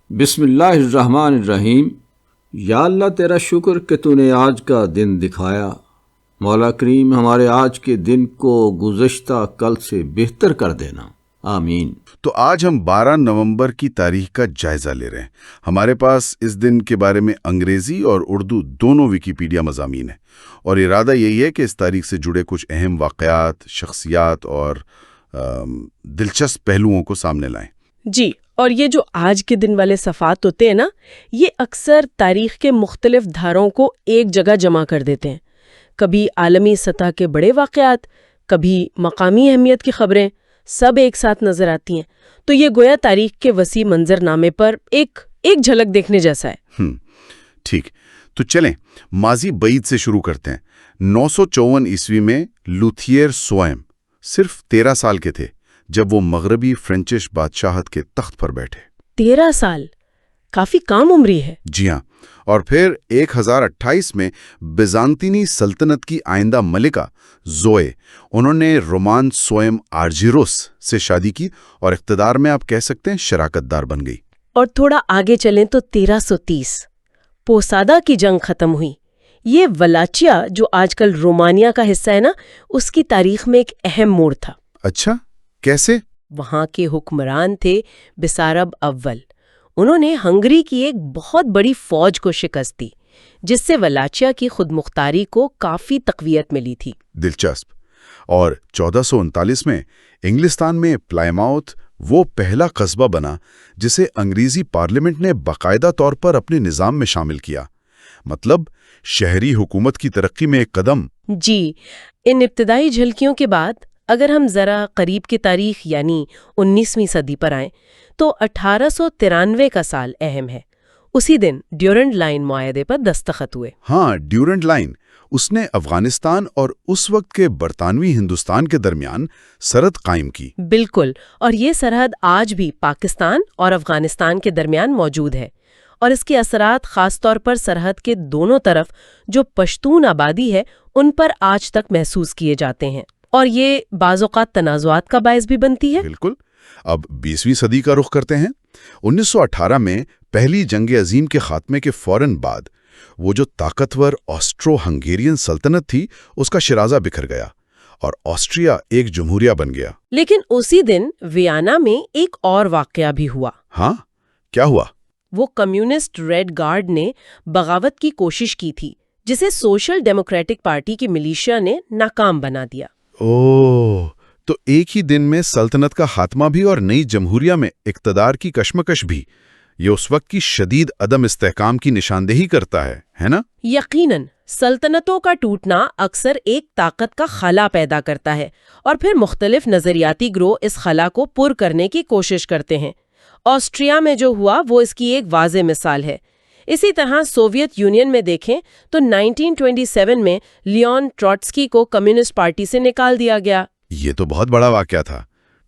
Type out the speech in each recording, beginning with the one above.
بسم اللہ الرحمن الرحیم۔ یا اللہ تیرا شکر کہ تو نے آج کا دن دکھایا، مولا کریم ہمارے آج کے دن کو گزشتہ کل سے بہتر کر دینا، آمین۔ تو آج ہم 12 نومبر کی تاریخ کا جائزہ لے رہے ہیں۔ ہمارے پاس اس دن کے بارے میں انگریزی اور اردو دونوں ویکیپیڈیا مضامین ہیں، اور ارادہ یہی ہے کہ اس تاریخ سے جڑے کچھ اہم واقعات، شخصیات اور دلچسپ پہلوؤں کو سامنے لائیں۔ جی، اور یہ جو آج کے دن والے صفحات ہوتے ہیں نا، یہ اکثر تاریخ کے مختلف دھاروں کو ایک جگہ جمع کر دیتے ہیں۔ کبھی عالمی سطح کے بڑے واقعات، کبھی مقامی اہمیت کی خبریں، سب ایک ساتھ نظر آتی ہیں۔ تو یہ گویا تاریخ کے وسیع منظر نامے پر ایک جھلک دیکھنے جیسا ہے۔ ٹھیک، تو چلیں ماضی بعید سے شروع کرتے ہیں۔ 954 عیسوی میں لوتھیئر سوئم صرف 13 سال کے تھے جب وہ مغربی فرینچش بادشاہت کے تخت پر بیٹھے۔ 13 سال کافی کم عمری ہے۔ جی ہاں، اور پھر 1028 میں بیزانطینی سلطنت کی آئندہ ملکہ زوئے، انہوں نے رومان سوئم آرجیروس سے شادی کی اور اقتدار میں آپ کہہ سکتے ہیں شراکت دار بن گئی۔ اور تھوڑا آگے چلیں تو 1330 پوسادا کی جنگ ختم ہوئی۔ یہ ولاچیا جو آج کل رومانیہ کا حصہ ہے نا، اس کی تاریخ میں ایک اہم موڑ تھا۔ اچھا، کیسے؟ وہاں کے حکمران تھے بسارب اول۔ انہوں نے ہنگری کی ایک بہت بڑی فوج کو شکست دی، جس سے ولاچیا کی خود مختاری کو کافی تقویت ملی تھی۔ دلچسپ۔ اور 1439 میں انگلستان میں پلائماؤتھ وہ پہلا قصبہ بنا جسے انگریزی پارلیمنٹ نے باقاعدہ طور پر اپنے نظام میں شامل کیا، مطلب شہری حکومت کی ترقی میں ایک قدم۔ جی، ان ابتدائی جھلکیوں کے بعد اگر ہم ذرا قریب کی تاریخ یعنی 19ویں صدی پر آئیں تو 1893 کا سال اہم ہے۔ اسی دن ڈیورنڈ لائن معاہدے پر دستخط ہوئے۔ ہاں، ڈیورنڈ لائن، اس نے افغانستان اور اس وقت کے برطانوی ہندوستان کے درمیان سرحد قائم کی۔ بالکل، اور یہ سرحد آج بھی پاکستان اور افغانستان کے درمیان موجود ہے، اور اس کے اثرات خاص طور پر سرحد کے دونوں طرف جو پشتون آبادی ہے ان پر آج تک محسوس کیے جاتے ہیں، اور یہ بعض اوقات تنازعات کا باعث بھی بنتی ہے۔ بالکل۔ اب 20ویں صدی کا رخ کرتے ہیں۔ 1918 میں پہلی جنگ عظیم کے خاتمے کے فوراً بعد وہ جو طاقتور آسٹرو ہنگیرین سلطنت تھی اس کا شرازہ بکھر گیا اور آسٹریا ایک جمہوریہ بن گیا۔ لیکن اسی دن ویانا میں ایک اور واقعہ بھی ہوا۔ ہاں، کیا ہوا؟ وہ کمیونسٹ ریڈ گارڈ نے بغاوت کی کوشش کی تھی، جسے سوشل ڈیموکریٹک پارٹی کی ملیشیا نے ناکام بنا دیا۔ اوہ، تو ایک ہی دن میں سلطنت کا خاتمہ بھی اور نئی جمہوریہ میں اقتدار کی کشمکش بھی۔ یہ اس وقت کی شدید عدم استحکام کی نشاندہی کرتا ہے نا؟ یقیناً، سلطنتوں کا ٹوٹنا اکثر ایک طاقت کا خلا پیدا کرتا ہے، اور پھر مختلف نظریاتی گروہ اس خلا کو پر کرنے کی کوشش کرتے ہیں۔ آسٹریا میں جو ہوا وہ اس کی ایک واضح مثال ہے۔ اسی طرح سوویت یونین میں دیکھیں تو 1927 میں لیون ٹروٹسکی کو کمیونسٹ پارٹی سے نکال دیا گیا۔ یہ تو بہت بڑا واقعہ تھا۔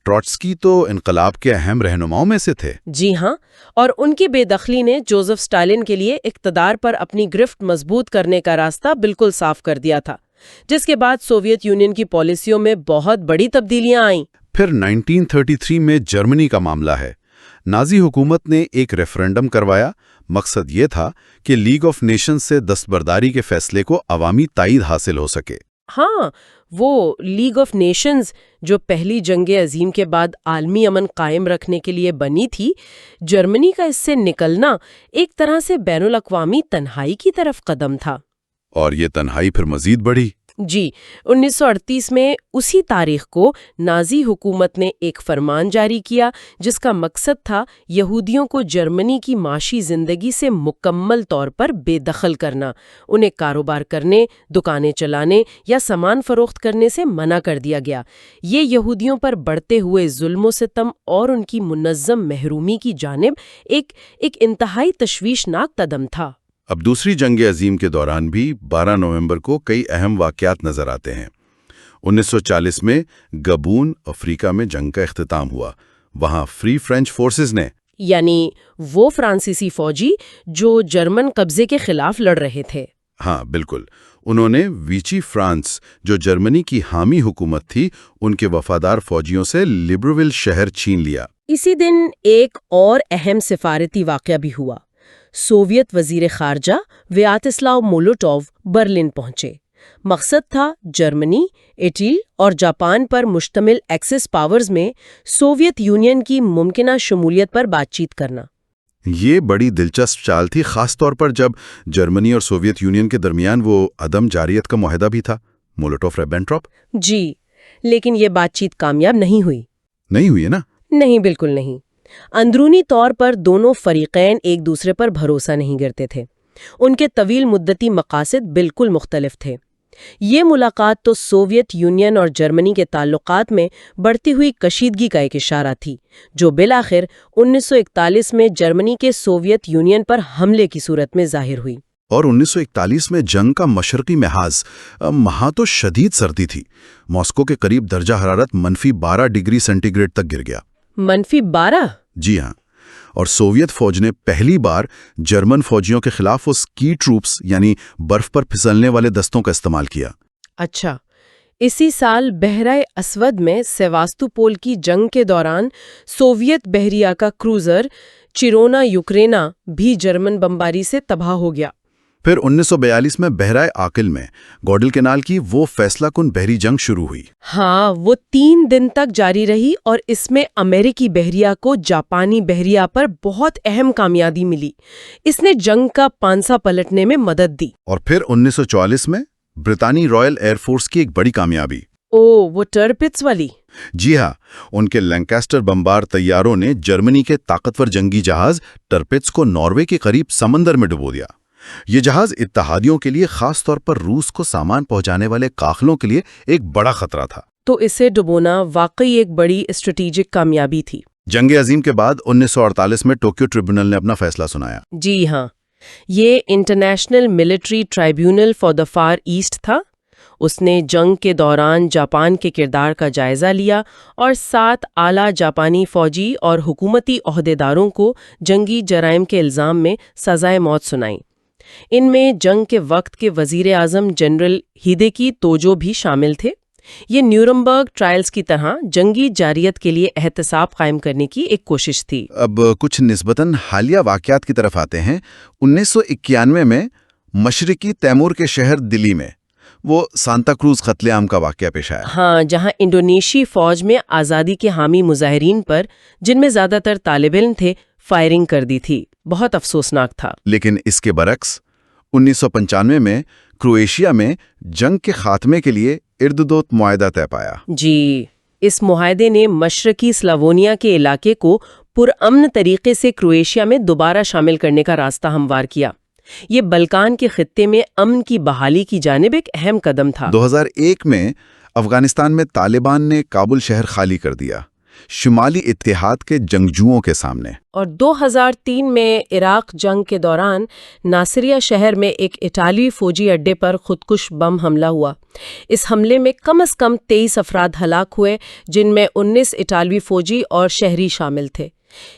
ٹروٹسکی تو انقلاب کے اہم رہنماؤں میں سے تھے۔ جی ہاں، اور ان کی بے دخلی نے جوزف اسٹالن کے لیے اقتدار پر اپنی گرفت مضبوط کرنے کا راستہ بالکل صاف کر دیا تھا، جس کے بعد سوویت یونین کی پالیسیوں میں بہت بڑی تبدیلیاں آئیں۔ پھر 1933 میں جرمنی کا معاملہ ہے۔ نازی حکومت نے ایک ریفرنڈم کروایا۔ مقصد یہ تھا کہ لیگ آف نیشنز سے دستبرداری کے فیصلے کو عوامی تائید حاصل ہو سکے۔ ہاں، وہ لیگ آف نیشنز جو پہلی جنگ عظیم کے بعد عالمی امن قائم رکھنے کے لیے بنی تھی، جرمنی کا اس سے نکلنا ایک طرح سے بین الاقوامی تنہائی کی طرف قدم تھا۔ اور یہ تنہائی پھر مزید بڑھی۔ جی، 1938 میں اسی تاریخ کو نازی حکومت نے ایک فرمان جاری کیا جس کا مقصد تھا یہودیوں کو جرمنی کی معاشی زندگی سے مکمل طور پر بے دخل کرنا۔ انہیں کاروبار کرنے، دکانیں چلانے یا سامان فروخت کرنے سے منع کر دیا گیا۔ یہ یہودیوں پر بڑھتے ہوئے ظلم و ستم اور ان کی منظم محرومی کی جانب ایک انتہائی تشویشناک قدم تھا۔ اب دوسری جنگ عظیم کے دوران بھی 12 نومبر کو کئی اہم واقعات نظر آتے ہیں۔ 1940 میں گبون افریقہ میں جنگ کا اختتام ہوا۔ وہاں فری فرینچ فورسز نے، یعنی وہ فرانسیسی فوجی جو جرمن قبضے کے خلاف لڑ رہے تھے، ہاں بالکل، انہوں نے ویچی فرانس جو جرمنی کی حامی حکومت تھی ان کے وفادار فوجیوں سے لبرویل شہر چھین لیا۔ اسی دن ایک اور اہم سفارتی واقعہ بھی ہوا۔ سوویت وزیر خارجہ ویاتسلاو مولوٹوو برلن پہنچے۔ مقصد تھا جرمنی، اٹلی اور جاپان پر مشتمل ایکسس پاورز میں سوویت یونین کی ممکنہ شمولیت پر بات چیت کرنا۔ یہ بڑی دلچسپ چال تھی، خاص طور پر جب جرمنی اور سوویت یونین کے درمیان وہ عدم جارحیت کا معاہدہ بھی تھا، مولوٹوف ربینٹروپ۔ جی، لیکن یہ بات چیت کامیاب نہیں ہوئی۔ نہیں ہوئی ہے نا؟ نہیں، بالکل نہیں۔ اندرونی طور پر دونوں فریقین ایک دوسرے پر بھروسہ نہیں کرتے تھے۔ ان کے طویل مدتی مقاصد بالکل مختلف تھے۔ یہ ملاقات تو سوویت یونین اور جرمنی کے تعلقات میں بڑھتی ہوئی کشیدگی کا ایک اشارہ تھی، جو بالآخر 1941 میں جرمنی کے سوویت یونین پر حملے کی صورت میں ظاہر ہوئی۔ اور 1941 میں جنگ کا مشرقی محاذ وہاں تو شدید سردی تھی۔ ماسکو کے قریب درجہ حرارت -12 ڈگری سینٹی گریڈ تک گر گیا۔ -12؟ جی ہاں، اور سوویت فوج نے پہلی بار جرمن فوجیوں کے خلاف وہ اسکی ٹروپس یعنی برف پر پھسلنے والے دستوں کا استعمال کیا۔ اچھا، اسی سال بحرۂ اسود میں سیواستوپول کی جنگ کے دوران سوویت بحریہ کا کروزر چیرونا یوکرینا بھی جرمن بمباری سے تباہ ہو گیا۔ پھر 1942 میں بحرۂ عاقل میں گوڈل کینال کی وہ فیصلہ کن بحری جنگ شروع ہوئی۔ ہاں، وہ 3 دن تک جاری رہی اور اس میں امریکی بحریہ کو جاپانی بحریہ پر بہت اہم کامیابی ملی۔ اس نے جنگ کا پانسا پلٹنے میں مدد دی۔ اور پھر 1944 میں برطانوی رائل ایئر فورس کی ایک بڑی کامیابی۔ وہ ٹرپٹس والی؟ جی ہاں، ان کے لینکاسٹر بمبار طیاروں نے جرمنی کے طاقتور جنگی جہاز ٹرپٹس کو ناروے کے قریب سمندر میں ڈبو دیا۔ یہ جہاز اتحادیوں کے لیے، خاص طور پر روس کو سامان پہنچانے والے قافلوں کے لیے ایک بڑا خطرہ تھا۔ تو اسے ڈبونا واقعی ایک بڑی اسٹریٹجک کامیابی تھی۔ جنگ عظیم کے بعد 1948 میں ٹوکیو ٹریبونل نے اپنا فیصلہ سنایا۔ جی ہاں، یہ international military tribunal for the far east تھا۔ اس نے جنگ کے دوران جاپان کے کردار کا جائزہ لیا اور 7 اعلیٰ جاپانی فوجی اور حکومتی عہدیداروں کو جنگی جرائم کے الزام میں سزائے موت سنائی۔ ان میں جنگ کے وقت کے وزیر اعظم جنرل ہیدیکی توجو بھی شامل تھے۔ یہ نیورمبرگ ٹرائلز کی طرح جنگی جارحیت کے لیے احتساب قائم کرنے کی ایک کوشش تھی۔ اب کچھ نسبتاً حالیہ واقعات کی طرف آتے ہیں۔ 1991 میں مشرقی تیمور کے شہر دلی میں وہ سانتا کروز قتل عام کا واقعہ پیش آیا۔ ہاں، جہاں انڈونیشی فوج میں آزادی کے حامی مظاہرین پر، جن میں زیادہ تر طالب علم تھے، فائرنگ کر دی تھی۔ بہت افسوسناک تھا۔ لیکن اس کے برعکس 1995 میں کروئیشیا میں جنگ کے خاتمے کے لیے اردودوت معاہدہ طے پایا۔ جی، اس معاہدے نے مشرقی سلاوونیا کے علاقے کو پرامن طریقے سے کروئیشیا میں دوبارہ شامل کرنے کا راستہ ہموار کیا۔ یہ بلکان کے خطے میں امن کی بحالی کی جانب ایک اہم قدم تھا۔ 2001 میں افغانستان میں طالبان نے کابل شہر خالی کر دیا، شمالی اتحاد کے جنگجوؤں کے سامنے۔ اور 2003 میں عراق جنگ کے دوران ناصریہ شہر میں ایک اٹالوی فوجی اڈے پر خودکش بم حملہ ہوا۔ اس حملے میں کم از کم 23 افراد ہلاک ہوئے، جن میں 19 اٹالوی فوجی اور شہری شامل تھے۔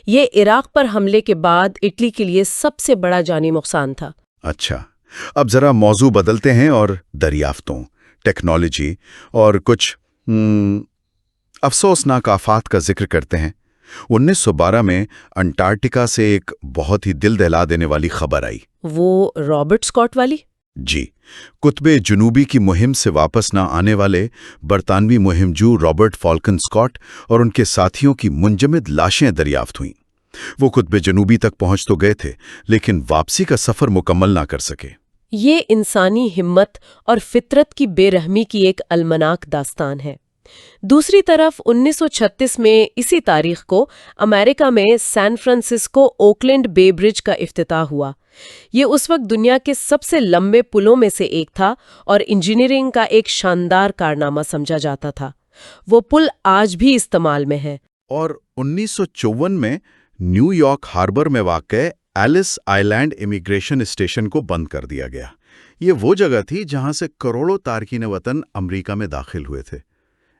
یہ عراق پر حملے کے بعد اٹلی کے لیے سب سے بڑا جانی نقصان تھا۔ اچھا، اب ذرا موضوع بدلتے ہیں اور دریافتوں، ٹیکنالوجی اور کچھ افسوسناک آفات کا ذکر کرتے ہیں۔ 1912 میں انٹارکٹیکا سے ایک بہت ہی دل دہلا دینے والی خبر آئی۔ وہ رابرٹ اسکاٹ والی؟ جی، قطب جنوبی کی مہم سے واپس نہ آنے والے برطانوی مہمجو رابرٹ فالکن اسکاٹ اور ان کے ساتھیوں کی منجمد لاشیں دریافت ہوئیں۔ وہ قطب جنوبی تک پہنچ تو گئے تھے، لیکن واپسی کا سفر مکمل نہ کر سکے۔ یہ انسانی ہمت اور فطرت کی بے رحمی کی ایک المناک داستان ہے۔ دوسری طرف 1936 میں اسی تاریخ کو امریکہ میں سان فرانسسکو اوکلینڈ بے برج کا افتتاح ہوا۔ یہ اس وقت دنیا کے سب سے لمبے پلوں میں سے ایک تھا اور انجینئرنگ کا ایک شاندار کارنامہ سمجھا جاتا تھا۔ وہ پل آج بھی استعمال میں ہے۔ اور 1954 میں نیو یارک ہاربر میں واقع Ellis island immigration station کو بند کر دیا گیا۔ یہ وہ جگہ تھی جہاں سے کروڑوں تارکین وطن امریکہ میں داخل ہوئے تھے۔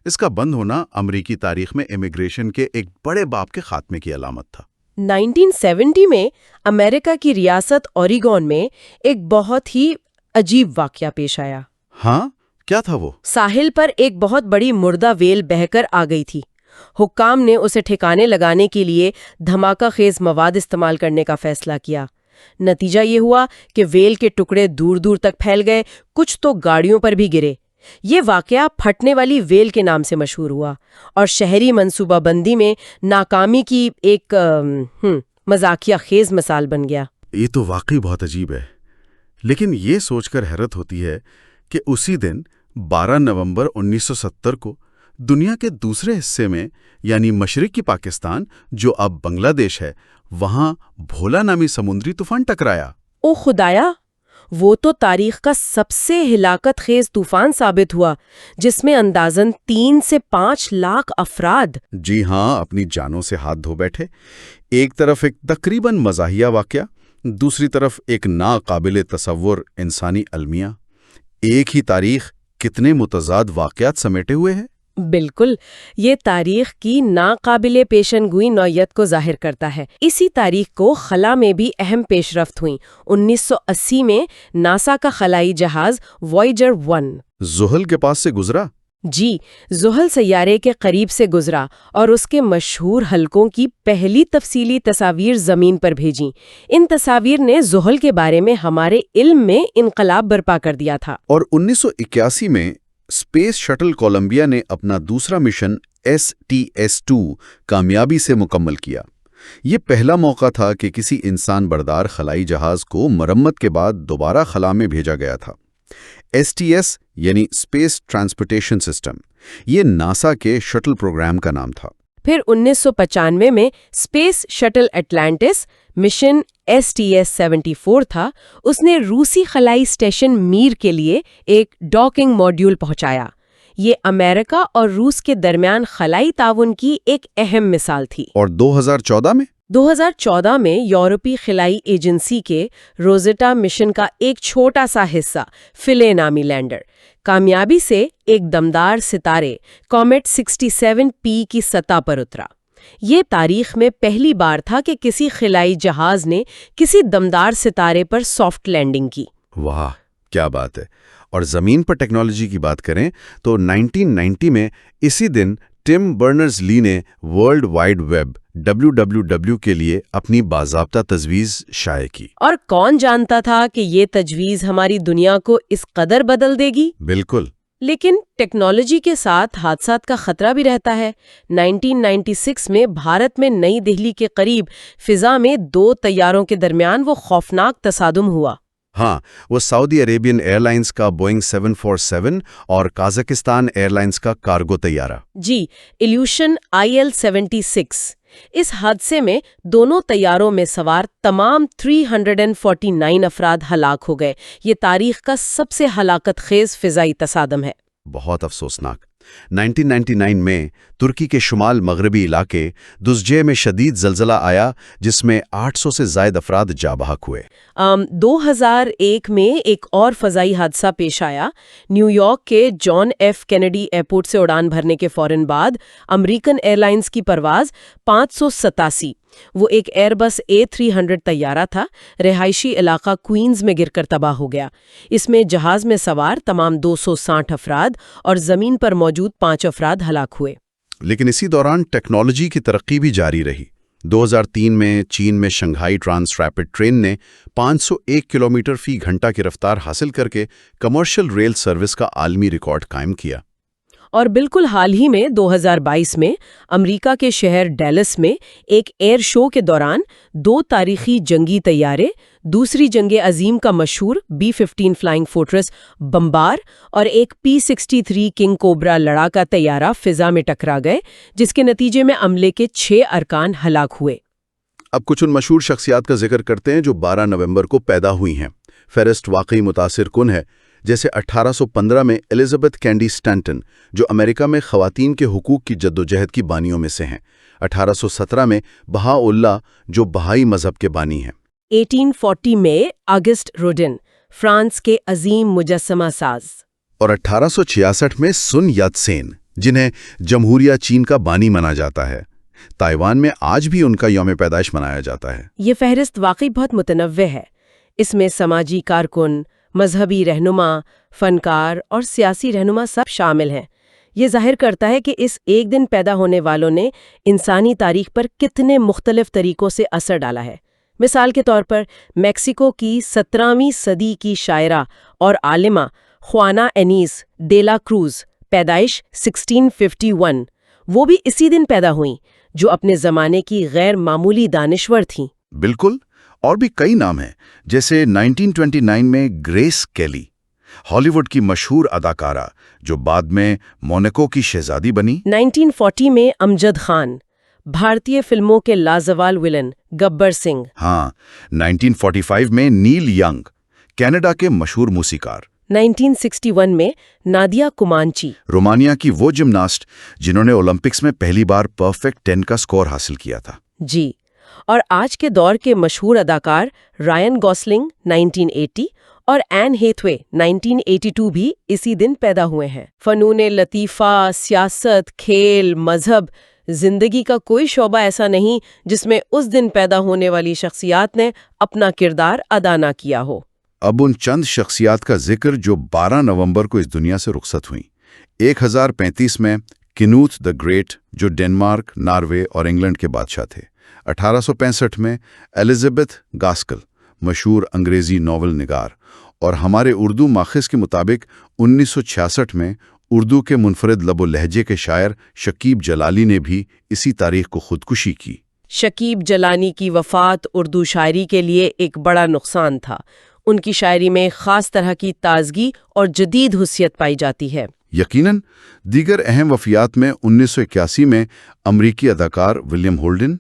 اس کا بند ہونا امریکی تاریخ میں امیگریشن کے ایک بڑے باب کے خاتمے کی علامت تھا۔ 1970 میں امریکہ کی ریاست اوریگون میں ایک بہت ہی عجیب واقعہ پیش آیا۔ ہاں، کیا تھا وہ؟ ساحل پر ایک بہت بڑی مردہ ویل بہہ کر آ گئی تھی۔ حکام نے اسے ٹھکانے لگانے کے لیے دھماکہ خیز مواد استعمال کرنے کا فیصلہ کیا۔ نتیجہ یہ ہوا کہ ویل کے ٹکڑے دور دور تک پھیل گئے، کچھ تو گاڑیوں پر بھی گرے۔ یہ واقعہ پھٹنے والی ویل کے نام سے مشہور ہوا اور شہری منصوبہ بندی میں ناکامی کی ایک مذاقیہ خیز مثال بن گیا۔ یہ تو واقعی بہت عجیب ہے، لیکن یہ سوچ کر حیرت ہوتی ہے کہ اسی دن 12 نومبر 1970 کو دنیا کے دوسرے حصے میں یعنی مشرقی پاکستان جو اب بنگلہ دیش ہے، وہاں بھولا نامی سمندری طوفان ٹکرایا۔ او خدایا، وہ تو تاریخ کا سب سے ہلاکت خیز طوفان ثابت ہوا، جس میں اندازاً 3 سے 5 لاکھ افراد جی ہاں، اپنی جانوں سے ہاتھ دھو بیٹھے۔ ایک طرف ایک تقریباً مزاحیہ واقعہ، دوسری طرف ایک ناقابل تصور انسانی المیہ۔ ایک ہی تاریخ کتنے متضاد واقعات سمیٹے ہوئے ہے۔ بالکل، یہ تاریخ کی ناقابل پیشن گوئی نوعیت کو ظاہر کرتا ہے۔ اسی تاریخ کو خلا میں بھی اہم پیش رفت ہوئیں۔ 1980 میں ناسا کا خلائی جہاز وائجر 1 زحل کے پاس سے گزرا۔ جی، زحل سیارے کے قریب سے گزرا اور اس کے مشہور حلقوں کی پہلی تفصیلی تصاویر زمین پر بھیجیں۔ ان تصاویر نے زحل کے بارے میں ہمارے علم میں انقلاب برپا کر دیا تھا۔ اور 1981 میں اسپیس شٹل کولمبیا نے اپنا دوسرا مشن STS-2 کامیابی سے مکمل کیا۔ یہ پہلا موقع تھا کہ کسی انسان بردار خلائی جہاز کو مرمت کے بعد دوبارہ خلا میں بھیجا گیا تھا۔ STS یعنی اسپیس ٹرانسپورٹیشن سسٹم، یہ ناسا کے شٹل پروگرام کا نام تھا۔ پھر 1995 میں space shuttle Atlantis mission STS-74 تھا۔ اس نے روسی خلائی اسٹیشن میر کے لیے ایک ڈاکنگ ماڈیول پہنچایا۔ یہ امریکہ اور روس کے درمیان خلائی تعاون کی ایک اہم مثال تھی۔ اور 2014 میں یورپی خلائی ایجنسی کے روزیٹا مشن کا ایک چھوٹا سا حصہ فلے نامی لینڈر کامیابی سے ایک دمدار ستارے کومیٹ 67P کی سطح پر اترا۔ یہ تاریخ میں پہلی بار تھا کہ کسی خلائی جہاز نے کسی دمدار ستارے پر سافٹ لینڈنگ کی۔ واہ، کیا بات ہے۔ اور زمین پر ٹیکنالوجی کی بات کریں تو 1990 میں اسی دن ٹم برنرز لی نے ورلڈ وائڈ ویب WWW کے لیے اپنی باضابطہ تجویز شائع کی۔ اور کون جانتا تھا کہ یہ تجویز ہماری دنیا کو اس قدر بدل دے گی؟ بالکل۔ لیکن ٹیکنالوجی کے ساتھ حادثات کا خطرہ بھی رہتا ہے۔ 1996 میں بھارت میں نئی دہلی کے قریب فضا میں 2 طیاروں کے درمیان وہ خوفناک تصادم ہوا۔ ہاں، وہ سعودی عربین ایئر لائنز کا بوئنگ 747 اور قازقستان ایئر لائنز کا کارگو طیارہ۔ جی، ایلیوشن IL-76۔ اس حادثے میں دونوں طیاروں میں سوار تمام 349 افراد ہلاک ہو گئے۔ یہ تاریخ کا سب سے ہلاکت خیز فضائی تصادم ہے۔ بہت افسوسناک۔ 1999 میں ترکی کے شمال مغربی علاقے دزجے میں شدید زلزلہ آیا جس میں 800 سے زائد افراد جاں بحق ہوئے۔ 2001 میں ایک اور فضائی حادثہ پیش آیا۔ نیو یارک کے جان ایف کینیڈی ایئرپورٹ سے اڑان بھرنے کے فوراً بعد امریکن ایئر لائنز کی پرواز 587، وہ ایک ایئر بس A300 طیارہ تھا، رہائشی علاقہ کوئنز میں گر کر تباہ ہو گیا۔ اس میں جہاز میں سوار تمام 260 افراد اور زمین پر موجود 5 افراد ہلاک ہوئے۔ لیکن اسی دوران ٹیکنالوجی کی ترقی بھی جاری رہی۔ 2003 میں چین میں شنگھائی ٹرانس ریپڈ ٹرین نے 501 کلومیٹر فی گھنٹہ کی رفتار حاصل کر کے کمرشل ریل سروس کا عالمی ریکارڈ قائم کیا۔ اور بالکل حال ہی میں 2022 میں امریکہ کے شہر ڈیلس میں ایک ایئر شو کے دوران 2 تاریخی جنگی طیارے، دوسری جنگ عظیم کا مشہور B-15 فلائنگ فورٹریس بمبار اور ایک P-63 کنگ کوبرا لڑاکا طیارہ فضا میں ٹکرا گئے، جس کے نتیجے میں عملے کے 6 ارکان ہلاک ہوئے۔ اب کچھ ان مشہور شخصیات کا ذکر کرتے ہیں جو 12 نومبر کو پیدا ہوئی ہیں۔ فہرست واقعی متاثر کن ہے، جیسے 1815 میں الزبتھ کینڈی اسٹینٹن جو امریکہ میں خواتین کے حقوق کی جدوجہد کی بانیوں میں سے ہیں۔ 1817 میں بہاء اللہ جو بہائی مذہب کے بانی ہیں۔ 1840 میں آگسٹ روڈن، فرانس کے عظیم مجسمہ ساز۔ اور 1866 میں سن یات سین جنہیں جمہوریہ چین کا بانی مانا جاتا ہے۔ تائیوان میں آج بھی ان کا یوم پیدائش منایا جاتا ہے۔ یہ فہرست واقعی بہت متنوع ہے۔ اس میں سماجی کارکن، مذہبی رہنما، فنکار اور سیاسی رہنما سب شامل ہیں۔ یہ ظاہر کرتا ہے کہ اس ایک دن پیدا ہونے والوں نے انسانی تاریخ پر کتنے مختلف طریقوں سے اثر ڈالا ہے۔ مثال کے طور پر میکسیکو کی 17ویں صدی کی شاعرہ اور عالمہ خوانا انیس ڈے لا کروز، پیدائش 1651، وہ بھی اسی دن پیدا ہوئیں، جو اپنے زمانے کی غیر معمولی دانشور تھیں۔ بالکل، اور بھی کئی نام ہیں، جیسے 1929 میں گریس کیلی، ہالی ووڈ کی مشہور اداکارہ جو بعد میں مونیکو کی شہزادی بنی۔ 1940 میں امجد خان، بھارتی فلموں کے لازوال ولن گبر سنگھ۔ ہاں، 1945 میں نیل ینگ، کینیڈا کے مشہور موسیقار۔ 1961 میں نادیا کومانچی، رومانیہ کی وہ جمناسٹ جنہوں نے اولمپکس میں پہلی بار پرفیکٹ 10 کا سکور حاصل کیا تھا۔ جی، اور آج کے دور کے مشہور اداکار رائن گوسلنگ 1980 اور این ہیتھوے 1982 بھی اسی دن پیدا ہوئے ہیں۔ فنون لطیفہ، سیاست، کھیل، مذہب، زندگی کا کوئی شعبہ ایسا نہیں جس میں اس دن پیدا ہونے والی شخصیات نے اپنا کردار ادا نہ کیا ہو۔ اب ان چند شخصیات کا ذکر جو 12 نومبر کو اس دنیا سے رخصت ہوئیں۔ 1035 میں کنوت دی گریٹ، جو ڈنمارک، ناروے اور انگلینڈ کے بادشاہ تھے۔ 1865 میں الزبتھ گاسکل، مشہور انگریزی ناول نگار، اور ہمارے اردو ماخذ کے مطابق 1966 میں اردو کے منفرد لب و لہجے کے شاعر شکیب جلالی نے بھی اسی تاریخ کو خودکشی کی۔ شکیب جلانی کی وفات اردو شاعری کے لیے ایک بڑا نقصان تھا۔ ان کی شاعری میں خاص طرح کی تازگی اور جدید حسیت پائی جاتی ہے۔ یقیناً دیگر اہم وفیات میں 1981 میں امریکی اداکار ولیم ہولڈن،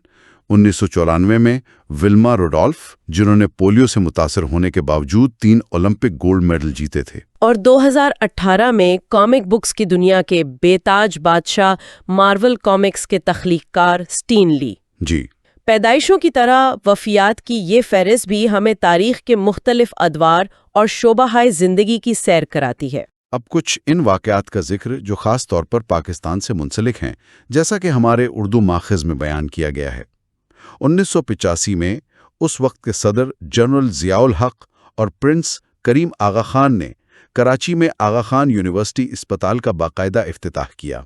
1994 میں ولما روڈولف، جنہوں نے پولیو سے متاثر ہونے کے باوجود 3 اولمپک گولڈ میڈل جیتے تھے، اور 2018 میں کامک بکس کی دنیا کے بے تاج بادشاہ مارول کامکس کے تخلیق کار سٹین لی۔ جی، پیدائشوں کی طرح وفیات کی یہ فہرست بھی ہمیں تاریخ کے مختلف ادوار اور شعبہ زندگی کی سیر کراتی ہے۔ اب کچھ ان واقعات کا ذکر جو خاص طور پر پاکستان سے منسلک ہیں، جیسا کہ ہمارے اردو ماخذ میں بیان کیا گیا ہے۔ 1985 میں اس وقت کے صدر جنرل ضیاء الحق اور پرنس کریم آغا خان نے کراچی میں آغا خان یونیورسٹی اسپتال کا باقاعدہ افتتاح کیا۔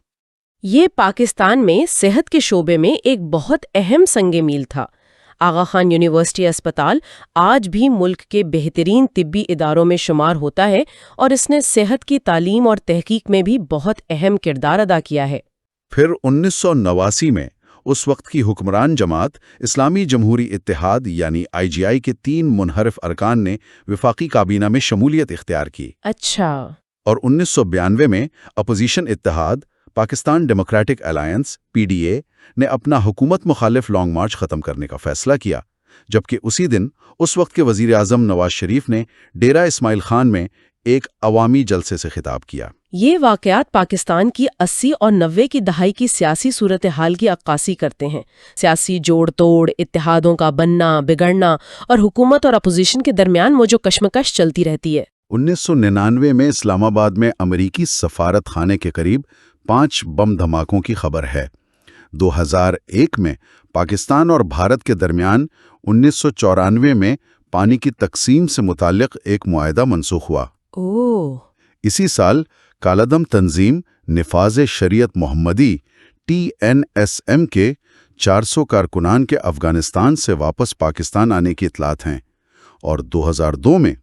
یہ پاکستان میں صحت کے شعبے میں ایک بہت اہم سنگ میل تھا۔ آغا خان یونیورسٹی اسپتال آج بھی ملک کے بہترین طبی اداروں میں شمار ہوتا ہے، اور اس نے صحت کی تعلیم اور تحقیق میں بھی بہت اہم کردار ادا کیا ہے۔ پھر 1989 میں اس وقت کی حکمران جماعت اسلامی جمہوری اتحاد یعنی IGI کے 3 منحرف ارکان نے وفاقی کابینہ میں شمولیت اختیار کی۔ اچھا۔ اور 1992 میں اپوزیشن اتحاد پاکستان ڈیموکریٹک الائنس PDA نے اپنا حکومت مخالف لانگ مارچ ختم کرنے کا فیصلہ کیا، جبکہ اسی دن اس وقت کے وزیر اعظم نواز شریف نے ڈیرہ اسماعیل خان میں ایک عوامی جلسے سے خطاب کیا۔ یہ واقعات پاکستان کی 80 اور 90 کی دہائی کی سیاسی صورتحال کی عکاسی کرتے ہیں۔ سیاسی جوڑ توڑ، اتحادوں کا بننا بگڑنا، اور حکومت اور اپوزیشن کے درمیان وہ جو کشمکش چلتی رہتی ہے۔ 1999 میں اسلام آباد میں امریکی سفارت خانے کے قریب 5 بم دھماکوں کی خبر ہے۔ 2001 میں پاکستان اور بھارت کے درمیان 1994 میں پانی کی تقسیم سے متعلق ایک معاہدہ منسوخ ہوا۔ اسی سال کالعدم تنظیم نفاذ شریعت محمدی TNSM کے 400 کارکنان کے افغانستان سے واپس پاکستان آنے کی اطلاعات ہیں، اور 2002 میں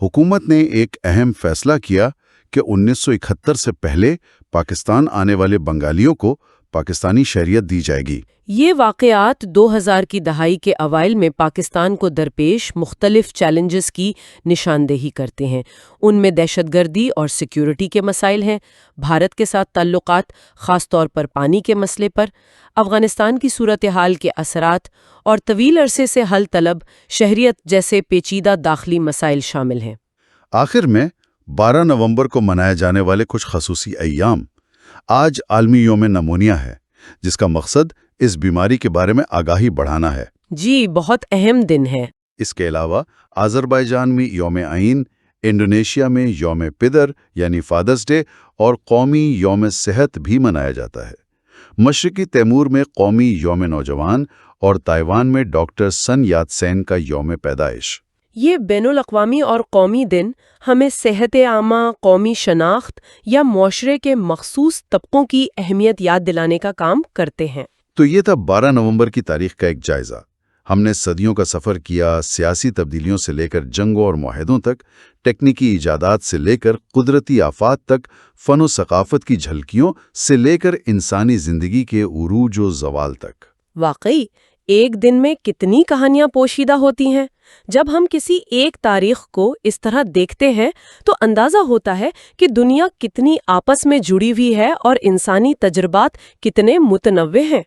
حکومت نے ایک اہم فیصلہ کیا کہ 1971 سے پہلے پاکستان آنے والے بنگالیوں کو پاکستانی شہریت دی جائے گی۔ یہ واقعات 2000 کی دہائی کے اوائل میں پاکستان کو درپیش مختلف چیلنجز کی نشاندہی کرتے ہیں۔ ان میں دہشت گردی اور سیکیورٹی کے مسائل ہیں، بھارت کے ساتھ تعلقات، خاص طور پر پانی کے مسئلے پر، افغانستان کی صورتحال کے اثرات، اور طویل عرصے سے حل طلب شہریت جیسے پیچیدہ داخلی مسائل شامل ہیں۔ آخر میں 12 نومبر کو منائے جانے والے کچھ خصوصی ایام۔ آج عالمی یوم نمونیا ہے، جس کا مقصد اس بیماری کے بارے میں آگاہی بڑھانا ہے۔ جی، بہت اہم دن ہے۔ اس کے علاوہ آذربائیجان میں یوم آئین، انڈونیشیا میں یوم پدر یعنی فادرز ڈے، اور قومی یوم صحت بھی منایا جاتا ہے۔ مشرقی تیمور میں قومی یوم نوجوان، اور تائیوان میں ڈاکٹر سن یات سین کا یوم پیدائش۔ یہ بین الاقوامی اور قومی دن ہمیں صحت عامہ، قومی شناخت یا معاشرے کے مخصوص طبقوں کی اہمیت یاد دلانے کا کام کرتے ہیں۔ تو یہ تھا 12 نومبر کی تاریخ کا ایک جائزہ۔ ہم نے صدیوں کا سفر کیا، سیاسی تبدیلیوں سے لے کر جنگوں اور معاہدوں تک، ٹیکنیکی ایجادات سے لے کر قدرتی آفات تک، فن و ثقافت کی جھلکیوں سے لے کر انسانی زندگی کے عروج و زوال تک۔ واقعی ایک دن میں کتنی کہانیاں پوشیدہ ہوتی ہیں۔ جب ہم کسی ایک تاریخ کو اس طرح دیکھتے ہیں تو اندازہ ہوتا ہے کہ دنیا کتنی آپس میں جڑی ہوئی ہے اور انسانی تجربات کتنے متنوع ہیں۔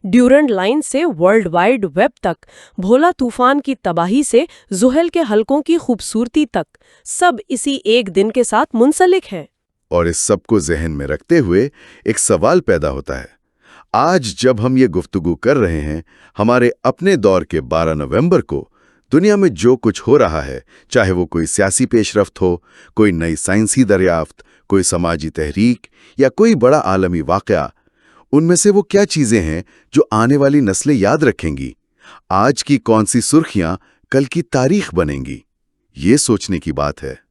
ڈیورنٹ لائن سے ورلڈ وائڈ ویب تک، بھولا طوفان کی تباہی سے زحل کے حلقوں کی خوبصورتی تک، سب اسی ایک دن کے ساتھ منسلک ہیں۔ اور اس سب کو ذہن میں رکھتے ہوئے ایک سوال پیدا ہوتا ہے۔ آج جب ہم یہ گفتگو کر رہے ہیں، ہمارے اپنے دور کے 12 نومبر کو دنیا میں جو کچھ ہو رہا ہے، چاہے وہ کوئی سیاسی پیش رفت ہو، کوئی نئی سائنسی دریافت، کوئی سماجی تحریک یا کوئی بڑا عالمی واقعہ، ان میں سے وہ کیا چیزیں ہیں جو آنے والی نسلیں یاد رکھیں گی؟ آج کی کون سی سرخیاں کل کی تاریخ بنیں گی؟ یہ سوچنے کی بات ہے۔